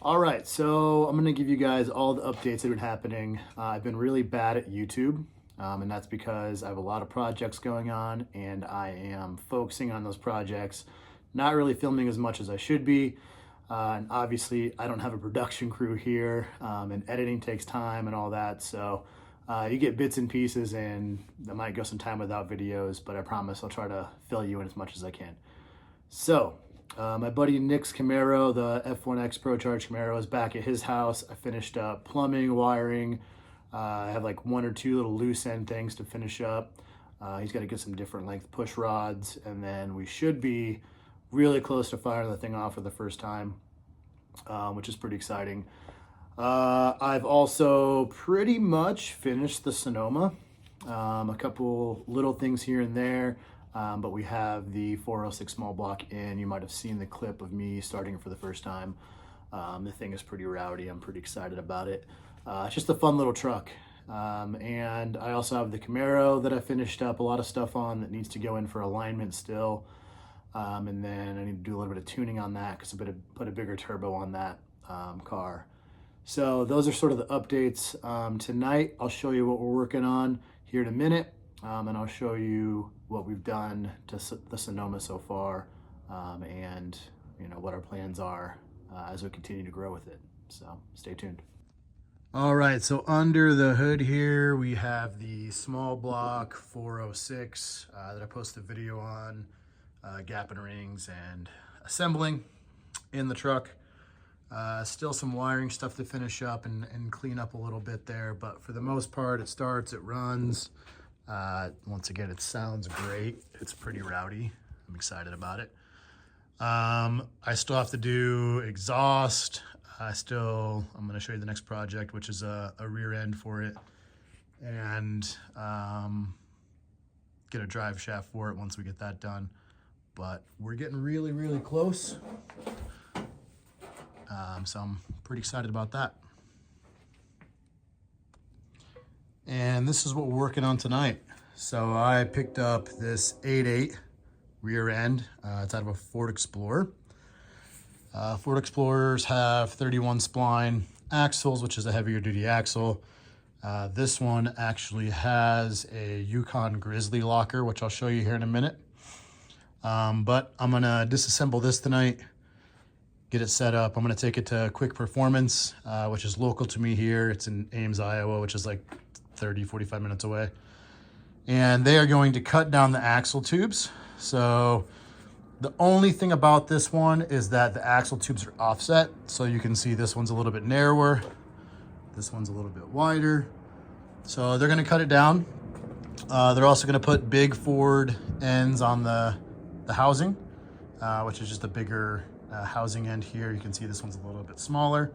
All right, so I'm gonna give you guys all the updates that have been happening. I've been really bad at YouTube, and that's because I have a lot of projects going on, and I am focusing on those projects, not really filming as much as I should be. And obviously, I don't have a production crew here, and editing takes time and all that. So you get bits and pieces, and I might go some time without videos, but I promise I'll try to fill you in as much as I can. So, my buddy Nick's Camaro, the F1X Pro Charge Camaro, is back at his house. I finished up plumbing, wiring. I have like one or two little loose end things to finish up. He's got to get some different length push rods, and then we should be really close to firing the thing off for the first time, which is pretty exciting. I've also pretty much finished the Sonoma. A couple little things here and there. But we have the 406 small block in. You might have seen the clip of me starting it for the first time. The thing is pretty rowdy. I'm pretty excited about it. It's just a fun little truck. And I also have the Camaro that I finished up a lot of stuff on that needs to go in for alignment still. And then I need to do a little bit of tuning on that because I put a bigger turbo on that car. So those are sort of the updates. Tonight, I'll show you what we're working on here in a minute. And I'll show you what we've done to the Sonoma so far, and what our plans are as we continue to grow with it. So stay tuned. All right, so under the hood here we have the small block 406 that I posted a video on, gapping rings and assembling in the truck. Still some wiring stuff to finish up and clean up a little bit there, but for the most part it starts, it runs. Once again, it sounds great. It's pretty rowdy. I'm excited about it. I still have to do exhaust. I'm going to show you the next project, which is a rear end for it, and get a drive shaft for it once we get that done. But we're getting really, really close. So I'm pretty excited about that. And this is what we're working on tonight. So I picked up this 8.8 rear end. It's out of a Ford Explorer. Ford Explorers have 31 spline axles, which is a heavier duty axle. This one actually has a Yukon Grizzly locker, which I'll show you here in a minute. But I'm gonna disassemble this tonight, get it set up. I'm gonna take it to Quick Performance, which is local to me here. It's in Ames, Iowa, which is like 30-45 minutes away. And they are going to cut down the axle tubes. So the only thing about this one is that the axle tubes are offset. So you can see this one's a little bit narrower. This one's a little bit wider. So they're gonna cut it down. They're also gonna put big Ford ends on the housing, which is just a bigger housing end here. You can see this one's a little bit smaller.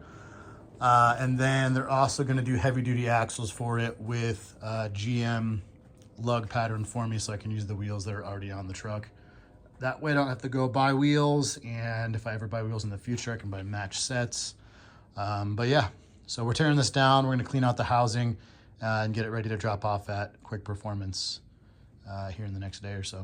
And then they're also going to do heavy duty axles for it with GM lug pattern for me, so I can use the wheels that are already on the truck. That way I don't have to go buy wheels, and if I ever buy wheels in the future, I can buy match sets. But yeah, so we're tearing this down. We're going to clean out the housing and get it ready to drop off at Quick Performance here in the next day or so.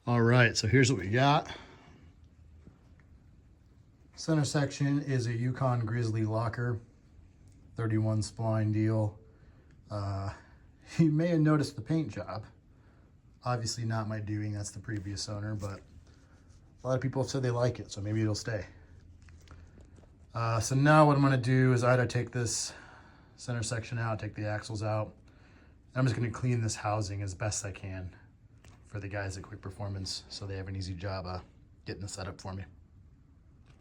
All right, so here's what we got. Center section is a Yukon Grizzly locker, 31 spline deal. You may have noticed the paint job. Obviously not my doing, that's the previous owner, but a lot of people have said they like it, so maybe it'll stay. So now what I'm gonna do is either take this center section out, take the axles out. I'm just gonna clean this housing as best I can for the guys at Quick Performance, so they have an easy job getting the setup for me.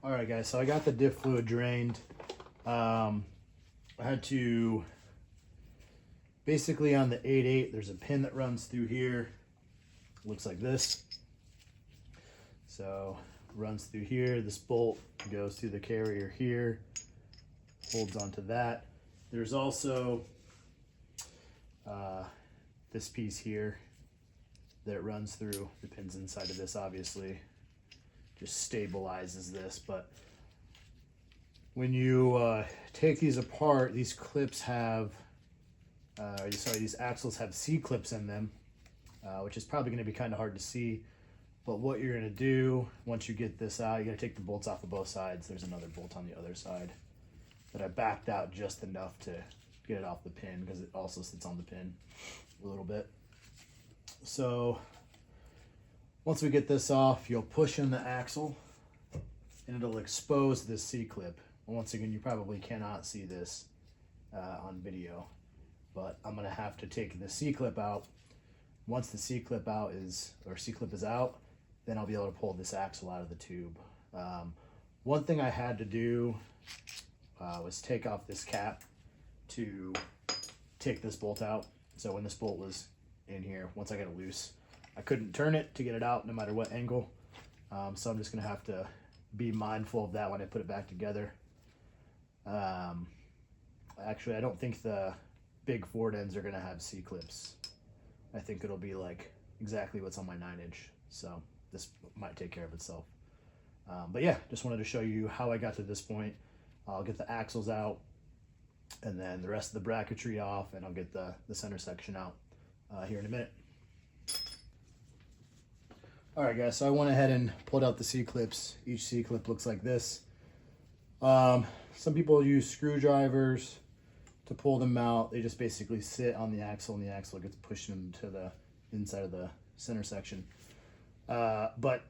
All right, guys, so I got the diff fluid drained. I had to, basically on the 8.8, there's a pin that runs through here. Looks like this. So runs through here, this bolt goes through the carrier here, holds onto that. There's also this piece here that runs through, the pins inside of this obviously just stabilizes this. But when you take these apart, these clips have these axles have C-clips in them, which is probably going to be kind of hard to see. But what you're going to do once you get this out, you got to take the bolts off of both sides. There's another bolt on the other side that I backed out just enough to get it off the pin, because it also sits on the pin a little bit. So once we get this off, you'll push in the axle and it'll expose this C-clip. Once again, you probably cannot see this on video, but I'm gonna have to take the C-clip out. Once the C-clip is out, then I'll be able to pull this axle out of the tube. One thing I had to do was take off this cap to take this bolt out. So when this bolt was in here, once I got it loose, I couldn't turn it to get it out no matter what angle. So I'm just gonna have to be mindful of that when I put it back together. Actually, I don't think the big Ford ends are gonna have C-clips. I think it'll be like exactly what's on my 9-inch. So this might take care of itself. But yeah, just wanted to show you how I got to this point. I'll get the axles out and then the rest of the bracketry off, and I'll get the center section out here in a minute. All right, guys, so I went ahead and pulled out the C-clips. Each C-clip looks like this. Some people use screwdrivers to pull them out. They just basically sit on the axle, and the axle gets pushed into the inside of the center section. But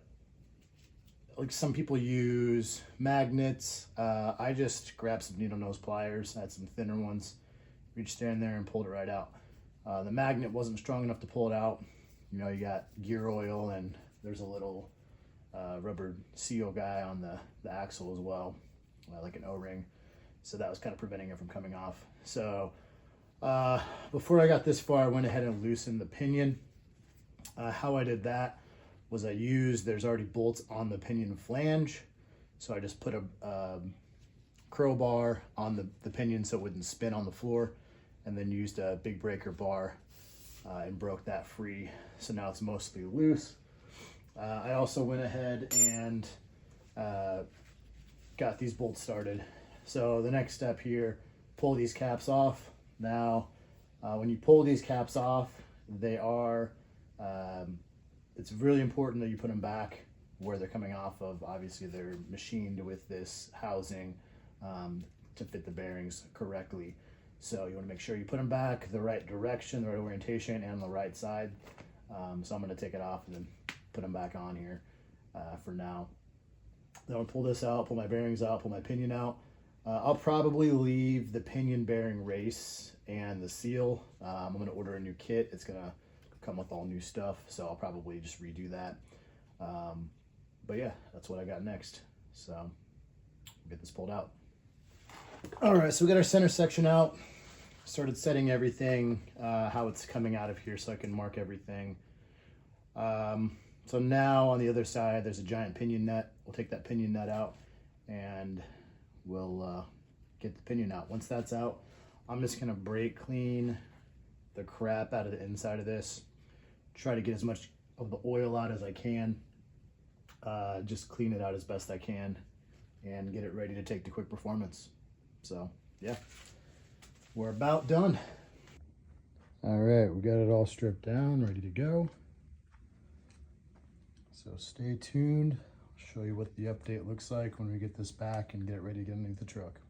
like some people use magnets. I just grabbed some needle nose pliers. I had some thinner ones. Reached in there and pulled it right out. The magnet wasn't strong enough to pull it out. You know, you got gear oil, and there's a little rubber seal guy on the axle as well, like an O-ring. So that was kind of preventing it from coming off. So before I got this far, I went ahead and loosened the pinion. How I did that was there's already bolts on the pinion flange. So I just put a crowbar on the pinion so it wouldn't spin on the floor, and then used a big breaker bar and broke that free. So now it's mostly loose. I also went ahead and got these bolts started. So the next step here, pull these caps off. Now, when you pull these caps off, it's really important that you put them back where they're coming off of. Obviously, they're machined with this housing to fit the bearings correctly. So you want to make sure you put them back the right direction, the right orientation, and the right side. So I'm going to take it off and then put them back on here for now. Then I'll pull this out, pull my bearings out, pull my pinion out. I'll probably leave the pinion bearing race and the seal. I'm going to order a new kit. It's going to come with all new stuff, so I'll probably just redo that. But yeah, that's what I got next. So we'll get this pulled out. All right, so we got our center section out. Started setting everything, how it's coming out of here so I can mark everything. So now on the other side, there's a giant pinion nut. We'll take that pinion nut out and we'll get the pinion out. Once that's out, I'm just gonna brake clean the crap out of the inside of this. Try to get as much of the oil out as I can. Just clean it out as best I can and get it ready to take to quick performance. So yeah, we're about done. All right, we got it all stripped down, ready to go. So stay tuned. I'll show you what the update looks like when we get this back and get it ready to get underneath the truck.